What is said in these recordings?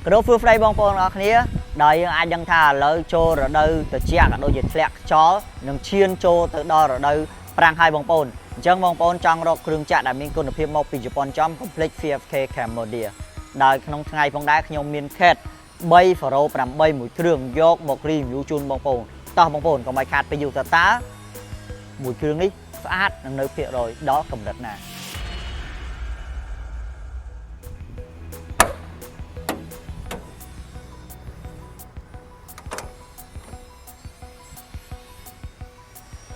Cứ phước đây bong bóng ở kia đời ai đang thà lỡ cho rồi đâu từ chia cả đôi dịch lẹt chó nâng chiên cho từ đó rồi đâu prang hai bong bóng chân bong bóng trong đó kêu chặt đã miên côn được phim mộtពី Japan jump complete FFK Cambodia ដែលក្នុងថ្ងៃផងដែរខ្ញុំមានខេត3 Faro 8 មួយគ្រឿងយកមក review ជូនបងប្អូនតោះបងប្អូនកុំឲ្យខាតពេលយូរតើមួយគ្រឿងនេះស្អាតនឹងនៅភាគរយដល់កម្រិតណា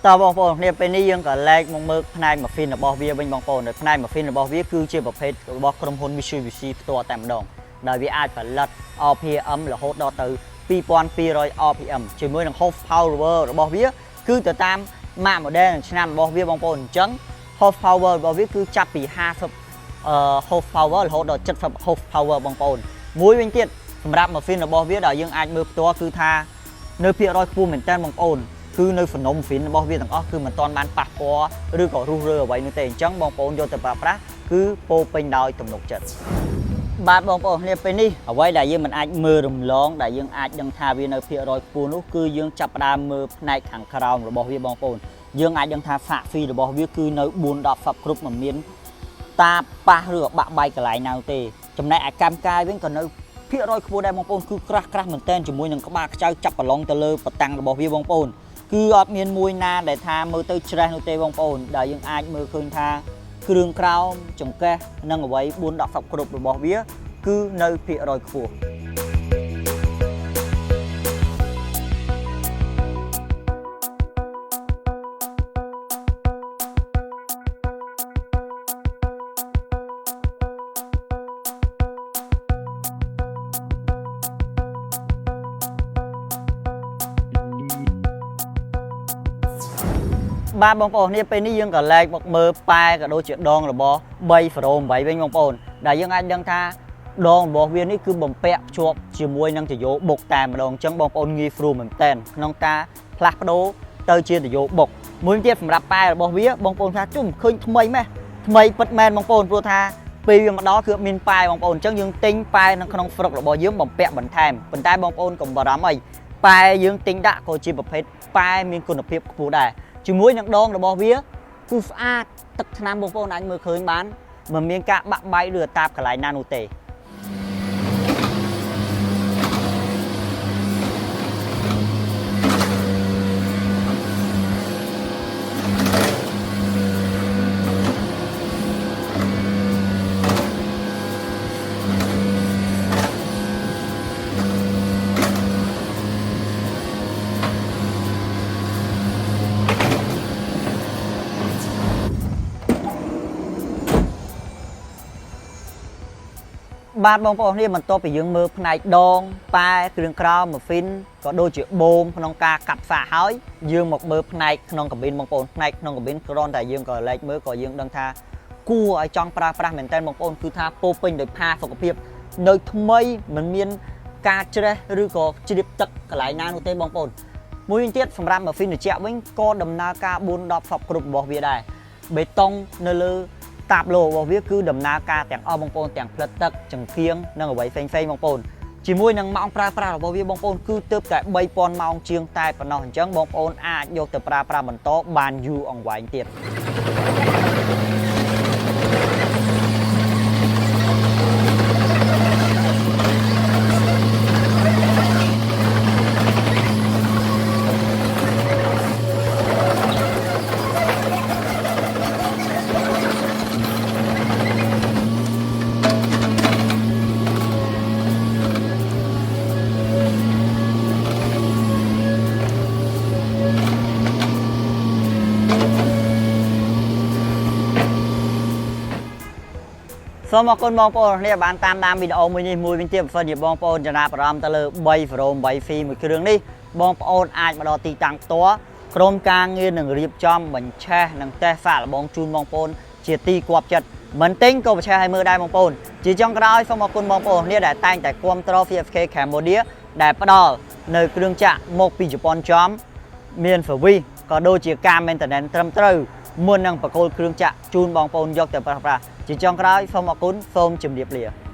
តើបងប្អូនគ្នាពេលនេះយើងក៏លែកមកមើលផ្នែក muffin របស់វាវិញបងប្អូននៅផ្នែក muffin របស់វាគឺជាប្រភេទរបស់ក្រុមហ៊ុន Mitsubishi ផ្ទាល់តែម្ដងដែលវាអាចផលិត RPM រហូតដល់ទៅ2200 RPM ជាមួយនឹង horsepower របស់វាគឺទៅតាម ម៉ាក model និងឆ្នាំរបស់វាបងប្អូនអញ្ចឹង horsepower របស់វាគឺចាប់ពី50 horsepower រហូតដល់70 horsepower បងប្អូនមួយវិញទៀតសម្រាប់ muffin របស់វាដែលយើងអាចមើលផ្ទាល់គឺថានៅភាគរយខ្ពស់មែនតើបងប្អូនគឺនៅ muffin របស់វាទាំងអស់គឺមិនទាន់បានប៉ះពាល់ឬក៏រុះរើអ្វីនោះទេអញ្ចឹងបងប្អូនយកទៅប្រើប្រាស់គឺពោពេញដោយទំនុកចិត្តបាទបងប្អូនគ្នាពេលនេះអ្វីដែលយើងមិនអាចមើលរំលងដែលយើងអាចដឹងថាវានៅភាគរយខ្ពស់នោះគឺយើងចាប់ផ្ដើមមើលផ្នែកខាងក្រោមរបស់វាបងប្អូនយើងអាចដឹងថា fact fee របស់វាគឺនៅ4-10 សពគ្រប់មិនមានតាប៉ះឬក៏បាក់បែកកន្លែងណាទេចំណែកឯកម្មកាយវិញក៏នៅភាគរយខ្ពស់ដែរបងប្អូនគឺក្រាស់មែនទែនជាមួយនឹងក្បាលខ្ចៅចាប់ប្រឡងទៅលើបតាំងរបស់វាបងប្អូនគឺអត់មានមួយណាដែលថាមើលទៅច្រេះនោះទេបងប្អូនដែលយើងអាចមើលឃើញថាគ្រឿងក្រោមចង្កេះនិងអ្វី4-10 សពគ្រប់របស់វាគឺនៅភាគរយខ្ពស់បាទបងប្អូនគ្នាពេលនេះយើងក៏លែកមកមើលប៉ែក៏ដូចជាដងរបស់3 Faro 8វិញបងប្អូនដែលយើងអាចដឹងថាដងរបស់វានេះគឺបំពាក់ភ្ជាប់ជាមួយនឹងតយោបុកតែម្ដងអញ្ចឹងបងប្អូនងាយស្រួលមែនតើក្នុងការផ្លាស់ប្ដូរទៅជាតយោបុកមួយទៀតសម្រាប់ប៉ែរបស់វាបងប្អូនថាជុំឃើញថ្មីម៉េះថ្មីពិតមែនបងប្អូនព្រោះថាពេលវាមកដល់គឺមានប៉ែបងប្អូនអញ្ចឹងយើងទិញប៉ែនៅក្នុងស្រុករបស់យើងបំពាក់បន្ថែមប៉ុន្តែបងប្អូនកុំបារម្ភអីប៉ែយើងទិញដាក់ក៏ជាប្រភេទប៉ែមានគុណភាពខ្ពស់ដែរជាមួយនឹងដងរបស់វាគឺស្អាតទឹកថ្នាំបងប្អូនអាចមើលឃើញបានមិនមានការបាក់បែកឬតាបកន្លែងណានោះទេបាទបងប្អូនគ្នាបន្ទាប់ពីយើងមើលផ្នែកដងប៉ែគ្រឿងក្រោម muffin ក៏ដូចជាបូមក្នុងការកាត់សាកហើយយើងមកមើលផ្នែកក្នុងកាប៊ីនបងប្អូនផ្នែកក្នុងកាប៊ីនគ្រាន់តែយើងក៏លែកមើលក៏យើងដឹងថាគួរឲ្យចង់ប្រើប្រាស់មែនតើបងប្អូនគឺថាពោពេញដោយផាសុខភាពនៅថ្មីមិនមានការច្រេះឬក៏ជ្រាបទឹកកន្លែងណានោះទេបងប្អូនមួយវិញទៀតសម្រាប់ muffin ត្រជាក់វិញក៏ដំណើរការ4-10 សពគ្រប់របស់វាដែរបេតុងនៅលើតាបឡូរបស់វាគឺដំណើរការទាំងអស់បងប្អូនទាំងផ្លិតទឹកចង្កៀងនិងអ្វីផ្សេងៗបងប្អូនជាមួយនឹងម៉ោងប្រើប្រាស់របស់វាបងប្អូនគឺទើបតែ3000ម៉ោងជាងតែប៉ុណ្ណោះអញ្ចឹងបងប្អូនអាចយកទៅប្រើប្រាស់បន្តបានយូរអង្វែងទៀតសូមអរគុណបងប្អូនគ្នាបានតាមដានវីដេអូមួយនេះមួយវិញទៀតបើសិនជាបងប្អូនចំណាប់អារម្មណ៍ទៅលើ3 Faro 8 Fee មួយគ្រឿងនេះបងប្អូនអាចមកដល់ទីតាំងផ្ទាល់ក្រុមការងារនឹងរៀបចំបញ្ឆេះនិងតេស្តសាកល្បងជូនបងប្អូនជាទីគាប់ចិត្តមិនទិញក៏បញ្ឆេះឲ្យមើលដែរបងប្អូនជាចុងក្រោយសូមអរគុណបងប្អូនគ្នាដែលតែងតែគាំទ្រ FFK Cambodia ដែលផ្ដល់នៅគ្រឿងចាក់មកពីជប៉ុនចំមាន service ក៏ដូចជាការ maintenance ត្រឹមត្រូវមុននឹងបកគោលគ្រឿងចាក់ជូនបងប្អូនយកទៅប្រើប្រាស់ជាចុងក្រោយសូមអរគុណសូមជម្រាបលា